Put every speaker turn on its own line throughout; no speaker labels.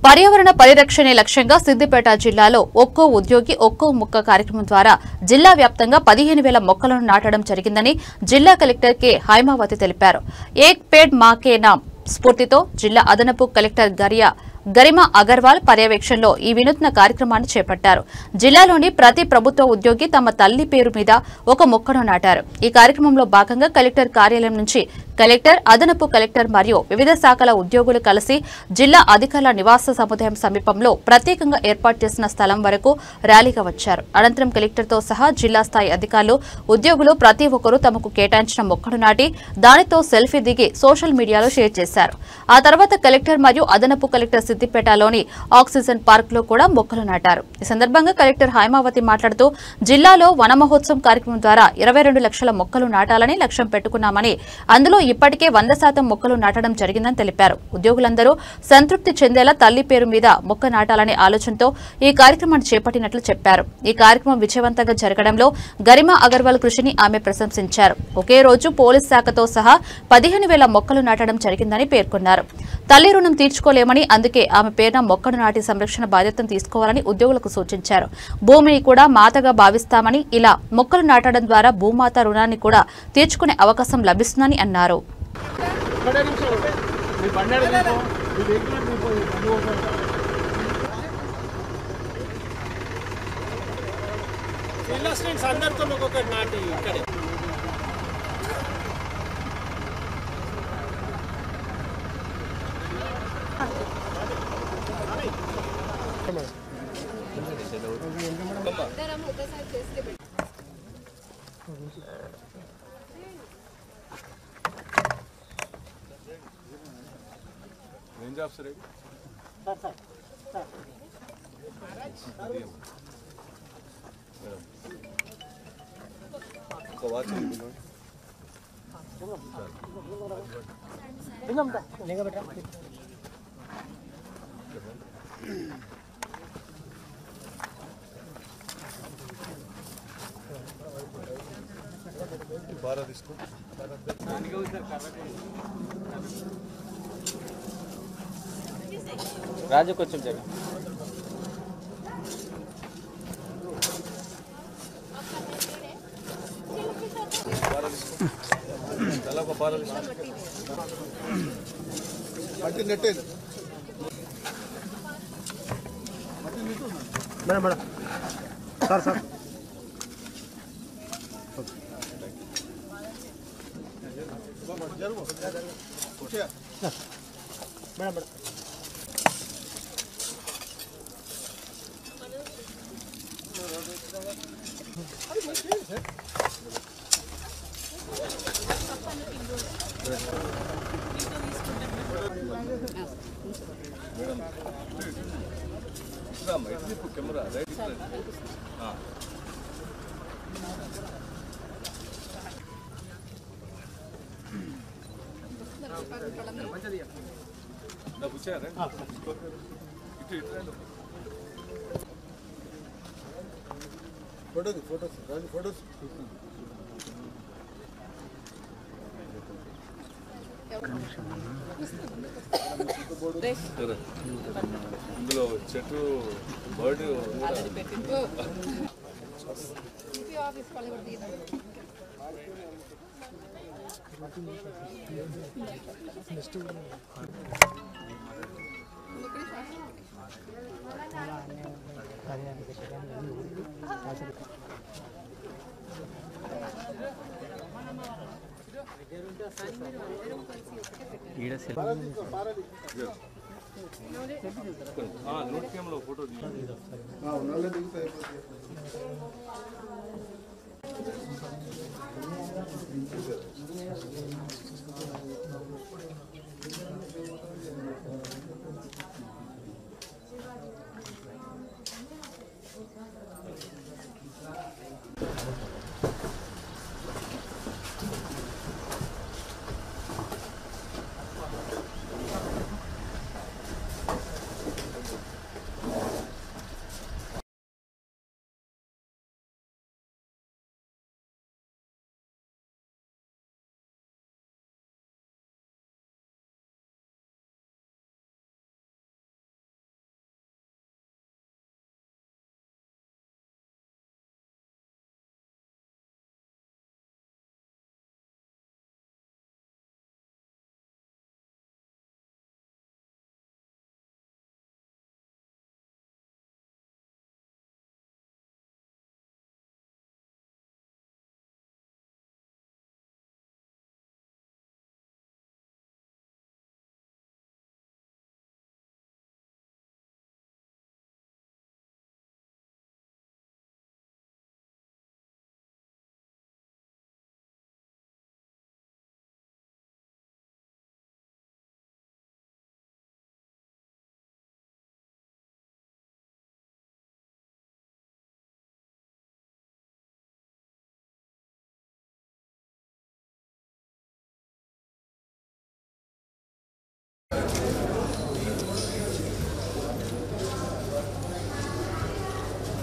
పర్యావరణ పరిరక్షణే లక్ష్యంగా సిద్దిపేట జిల్లాలో ఒక్కో ఉద్యోగి ఒక్కో మొక్క కార్యక్రమం ద్వారా జిల్లా వ్యాప్తంగా 15,000 మొక్కలను నాటడం జరిగిందని జిల్లా కలెక్టర్ కె హైమావతి తెలిపారు. ఏక్ పేడ్ మా కే నామ్ స్ఫూర్తితో జిల్లా అదనపు కలెక్టర్ గరిమా అగర్వాల్ పర్యవేక్షణలో ఈ వినూత్న కార్యక్రమాన్ని చేపట్టారు. జిల్లాలోని ప్రతి ప్రభుత్వ ఉద్యోగి తమ తల్లి పేరు మీద ఒక మొక్కను నాటారు. ఈ కార్యక్రమంలో భాగంగా కలెక్టర్ కార్యాలయం నుంచి కలెక్టర్, అదనపు కలెక్టర్ మరియు వివిధ శాఖల ఉద్యోగులు కలిసి జిల్లా అధికారుల నివాస సముదాయం సమీపంలో ప్రత్యేకంగా ఏర్పాటు చేసిన స్థలం వరకు ర్యాలీగా వచ్చారు. అనంతరం కలెక్టర్తో సహా జిల్లా స్థాయి అధికారులు, ఉద్యోగులు ప్రతి ఒక్కరూ తమకు కేటాయించిన మొక్కను నాటి దానితో సెల్ఫీ దిగి సోషల్ మీడియాలో షేర్ చేశారు. ఆ తర్వాత కలెక్టర్ మరియు అదనపు కలెక్టర్ సిద్దిపేటలోని ఆక్సిజన్ పార్క్ లో కూడా మొక్కలు నాటారు. ఈ సందర్భంగా కలెక్టర్ హైమావతి మాట్లాడుతూ జిల్లాలో వన మహోత్సవం కార్యక్రమం ద్వారా 22 లక్షల మొక్కలు నాటాలని లక్ష్యం పెట్టుకున్నామని, అందులో ఇప్పటికే 100% మొక్కలు నాటడం జరిగిందని తెలిపారు. ఉద్యోగులందరూ సంతృప్తి చెందేలా తల్లి పేరు మీద మొక్క నాటాలనే ఆలోచనతో ఈ కార్యక్రమాన్ని చేపట్టినట్లు చెప్పారు. ఈ కార్యక్రమం విజయవంతంగా జరగడంలో గరిమా అగర్వాల్ కృషిని ఆమె ప్రశంసించారు. ఒకే రోజు పోలీస్ శాఖతో సహా 15,000 మొక్కలు నాటడం జరిగిందని పేర్కొన్నారు. తల్లి రుణం తీర్చుకోలేమని, అందుకే ఆమె పేరున మొక్కను నాటి సంరక్షణ బాధ్యతను తీసుకోవాలని ఉద్యోగులకు సూచించారు. భూమిని కూడా మాతగా భావిస్తామని, ఇలా మొక్కలు నాటడం ద్వారా భూమాత రుణాన్ని కూడా తీర్చుకునే అవకాశం లభిస్తుందని అన్నారు.
రాజు కొంచెం Jagan
madam madam sir sir madam madam
camera right photos ఇందులో చెట్టు బర్డ్ నోట్ క్యామ్లో photo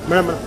madam madam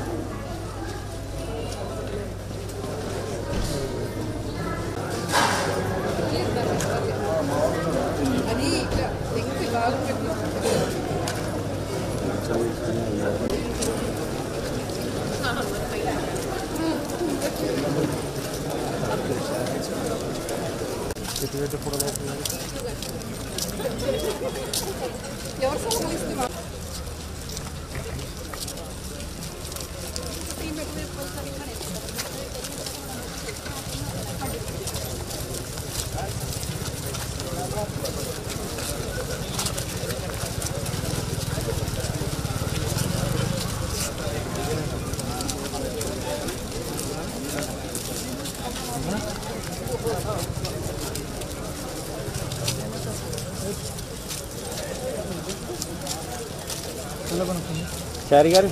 Chari garu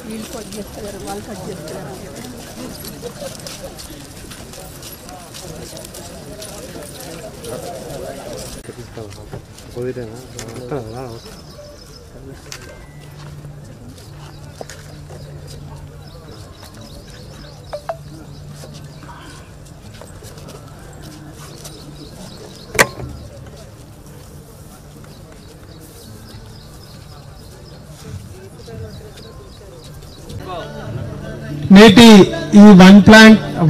వీళ్ళు కట్ చేస్తారు వాళ్ళు కట్ చేస్తారు
నేటి ఈ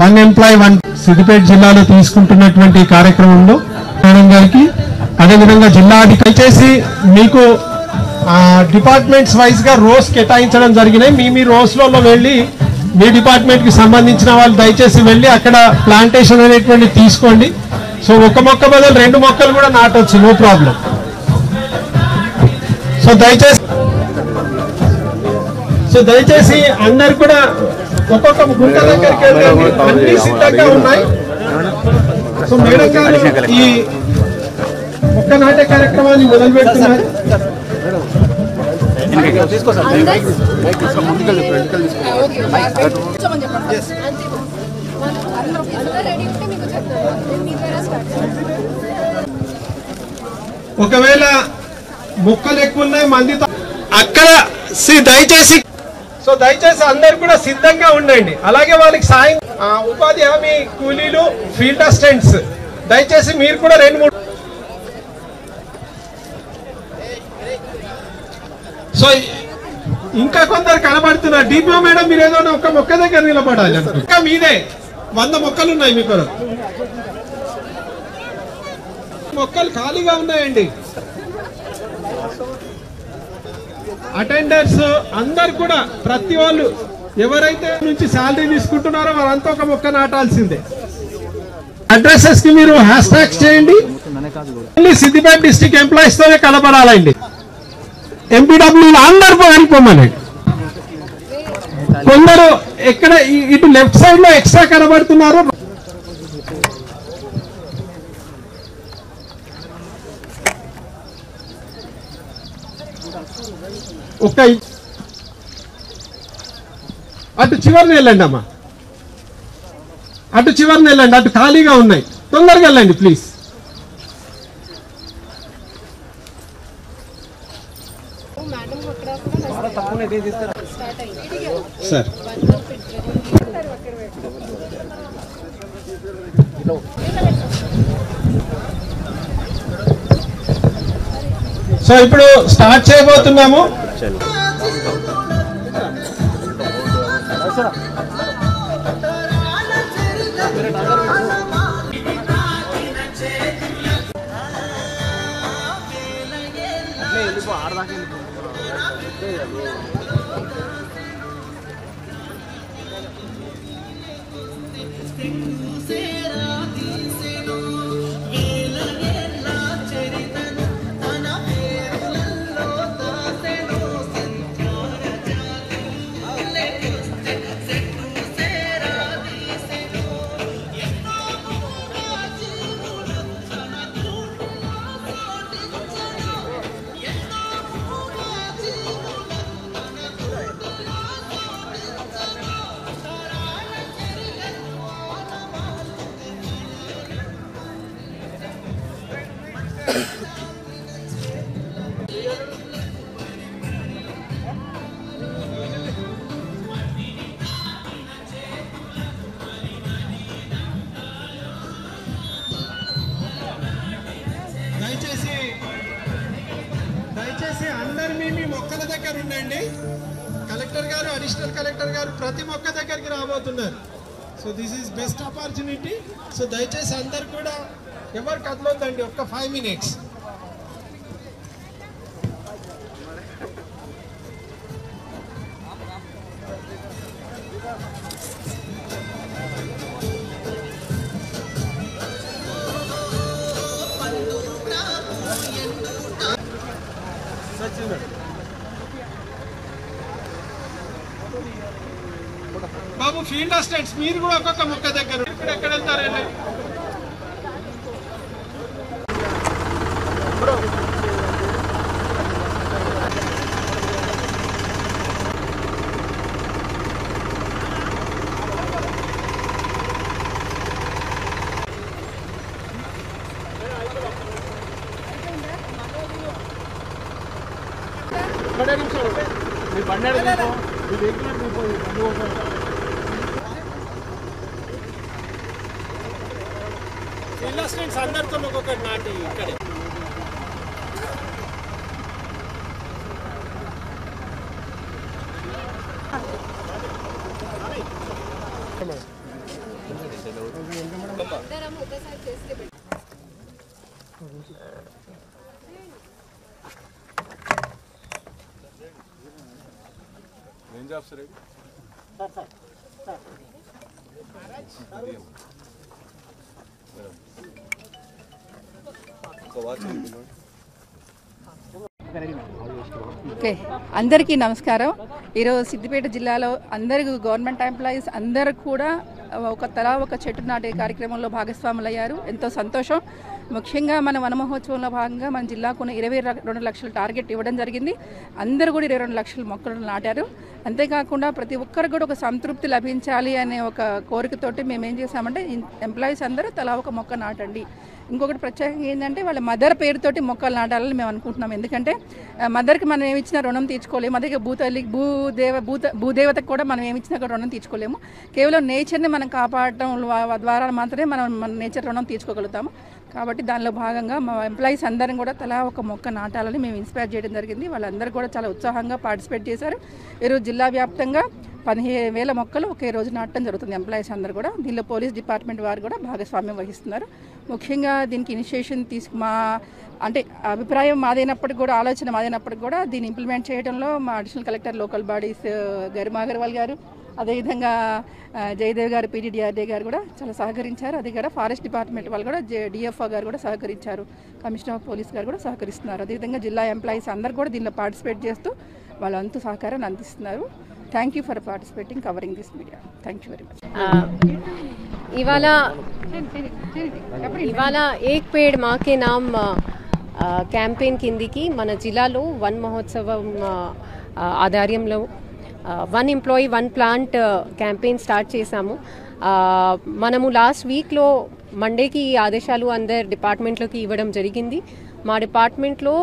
వన్ ఎంప్లాయ్ సిద్దిపేట జిల్లాలో తీసుకుంటున్నటువంటి కార్యక్రమంలో మేడం గారికి అదేవిధంగా జిల్లా అధికారి చేసి మీకు డిపార్ట్మెంట్స్ వైజ్ గా రోస్ కేటాయించడం జరిగినాయి. మీ రోస్లలో వెళ్ళి మీ డిపార్ట్మెంట్ కి సంబంధించిన వాళ్ళు దయచేసి వెళ్ళి అక్కడ ప్లాంటేషన్ అనేటువంటి తీసుకోండి. సో ఒక మొక్క బదులు 2 మొక్కలు కూడా నాటొచ్చు, నో ప్రాబ్లం. సో దయచేసి అందరు కూడా ఒక్కొక్క గుంట దగ్గరికి వెళ్ళండి, అన్ని సిద్ధంగా ఉన్నాయి. సో మేడం గారు ఈ మొక్క నాటే కార్యక్రమాన్ని మొదలు పెడుతున్నారు. ఒకవేళ మొక్కలు ఎక్కువ ఉన్నాయి మందితో అక్కడ దయచేసి అందరు కూడా సిద్ధంగా ఉండండి. అలాగే వాళ్ళకి సాయం ఉపాధి హామీ కూలీలు, ఫీల్డ్ అసిస్టెంట్స్ దయచేసి మీరు కూడా 2-3. సో ఇంకా కొందరు కనబడుతున్నారు. డిపిఓ మేడం మీరు ఏదో ఒక మొక్క దగ్గర నిలబడాలి. ఇంకా మీదే 100 మొక్కలు ఉన్నాయి. మీకు మొక్కలు ఖాళీగా ఉన్నాయండి. అటెండర్స్ అందరు కూడా ప్రతి వాళ్ళు ఎవరైతే నుంచి శాలరీ తీసుకుంటున్నారో వారంతా ఒక మొక్క నాటాల్సిందే. అడ్రసెస్ కి మీరు హ్యాష్ ట్యాగ్స్ చేయండి. సిద్దిపేట డిస్ట్రిక్ట్ ఎంప్లాయీస్ తోనే కలపడాలండి. ఎంపీడబ్ల్యూ అందరు వెళ్ళిపోమనండి. కొందరు ఎక్కడ ఇటు లెఫ్ట్ సైడ్ లో ఎక్స్ట్రా కనబడుతున్నారు. అటు చివరిని వెళ్ళండి అమ్మా, అటు చివరిని వెళ్ళండి. అటు ఖాళీగా ఉన్నాయి, తొందరగా వెళ్ళండి ప్లీజ్. సార్ సో ఇప్పుడు స్టార్ట్ చేయబోతున్నాము. అండి, కలెక్టర్ గారు, అడిషనల్ కలెక్టర్ గారు ప్రతి మొక్క దగ్గరికి రాబోతున్నారు. So this is best opportunity. So దయచేసి అందరు కూడా ఎవరు కదలొద్దండి, ఒక్క 5 minutes. బాబు ఫీల్డ్ అసిస్టెంట్స్ మీరు కూడా ఒక్కొక్క మొక్క దగ్గర ఇప్పుడు ఎక్కడ వెళ్తారండి? ఫీల్డ్ అసిస్టెంట్స్ అందరితో ఒక్కొక్కటి నాటి ఇక్కడే.
రేంజ్ ఆఫీసర్
ఓకే, అందరికీ నమస్కారం. ఈరోజు సిద్దిపేట జిల్లాలో అందరు గవర్నమెంట్ ఎంప్లాయీస్ అందరూ కూడా తలా ఒక చెట్టు నాటే కార్యక్రమంలో భాగస్వాములయ్యారు. ఎంతో సంతోషం. ముఖ్యంగా మన వన మహోత్సవంలో భాగంగా మన జిల్లాకు 22 లక్షల టార్గెట్ ఇవ్వడం జరిగింది. అందరూ కూడా 22 లక్షల మొక్కలు నాటారు. అంతేకాకుండా ప్రతి ఒక్కరికి కూడా ఒక సంతృప్తి లభించాలి అనే ఒక కోరికతోటి మేము ఏం చేసామంటే ఎంప్లాయీస్ అందరూ తలా ఒక మొక్క నాటండి. ఇంకొకటి ప్రత్యేకంగా ఏంటంటే వాళ్ళ మదర్ పేరుతోటి మొక్కలు నాటాలని మేము అనుకుంటున్నాం. ఎందుకంటే మదర్కి మనం ఏమి ఇచ్చినా రుణం తీర్చుకోలేము, అదే భూదేవతకు కూడా మనం ఏమి ఇచ్చినా రుణం తీర్చుకోలేము. కేవలం నేచర్ని మనం కాపాడటం ద్వారా మాత్రమే మనం మన నేచర్ రుణం తీర్చుకోగలుగుతాము. కాబట్టి దానిలో భాగంగా మా ఎంప్లాయీస్ అందరం కూడా తలా ఒక మొక్క నాటాలని మేము ఇన్స్పైర్ చేయడం జరిగింది. వాళ్ళందరూ కూడా చాలా ఉత్సాహంగా పార్టిసిపేట్ చేశారు. ఈరోజు జిల్లా వ్యాప్తంగా 15,000 మొక్కలు ఒకే రోజు నాటడం జరుగుతుంది. ఎంప్లాయీస్ అందరూ కూడా దీనిలో పోలీస్ డిపార్ట్మెంట్ వారు కూడా భాగస్వామ్యం వహిస్తున్నారు. ముఖ్యంగా దీనికి ఇనిషియేషన్ మా అంటే అభిప్రాయం మాదైనప్పటికి కూడా, ఆలోచన మాదైనప్పటికి కూడా దీన్ని ఇంప్లిమెంట్ చేయడంలో మా additional collector local bodies Garima Agarwal గారు, అదేవిధంగా జయదేవ్ గారు పీడీడీఆర్డీ గారు కూడా చాలా సహకరించారు. అది కూడా ఫారెస్ట్ డిపార్ట్మెంట్ వాళ్ళు కూడా డిఎఫ్ఓ గారు కూడా సహకరించారు. కమిషనర్ ఆఫ్ పోలీస్ గారు కూడా సహకరిస్తున్నారు. అదేవిధంగా జిల్లా ఎంప్లాయీస్ అందరూ కూడా దీనిలో పార్టిసిపేట్ చేస్తూ వాళ్ళ అంతు సహకారాన్ని అందిస్తున్నారు. Thank you for participating covering this media. Thank you very much.
ఇవాళ ఏక్ పేడ్ మాకే నామ్ క్యాంపెయిన్ కిందికి మన జిల్లాలో వన్ మహోత్సవం ఆధ్వర్యంలో 1 ఎంప్లాయీ 1 ప్లాంట్ క్యాంపెయిన్ స్టార్ట్ చేశాము. మనము లాస్ట్ వీక్లో మండేకి ఈ ఆదేశాలు అందరు డిపార్ట్మెంట్లోకి ఇవ్వడం జరిగింది. మా డిపార్ట్మెంట్లో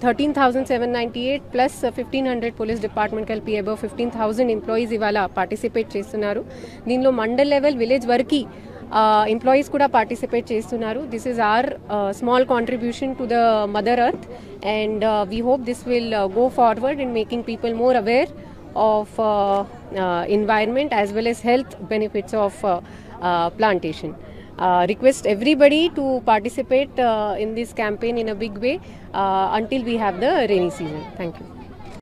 13,798 ప్లస్ 1,500 పోలీస్ డిపార్ట్మెంట్ కలిపి అబౌవ్ 15,000 ఎంప్లాయీస్ ఇవాళ పార్టిసిపేట్ చేస్తున్నారు. దీనిలో మండల్ లెవెల్ విలేజ్ వరకు ఎంప్లాయీస్ కూడా పార్టిసిపేట్ చేస్తున్నారు. This is our small contribution to the mother earth and we hope this will go forward in making people more aware of environment as well as health benefits of plantation. Request everybody to participate in this campaign in a big way until we have the rainy season. Thank you.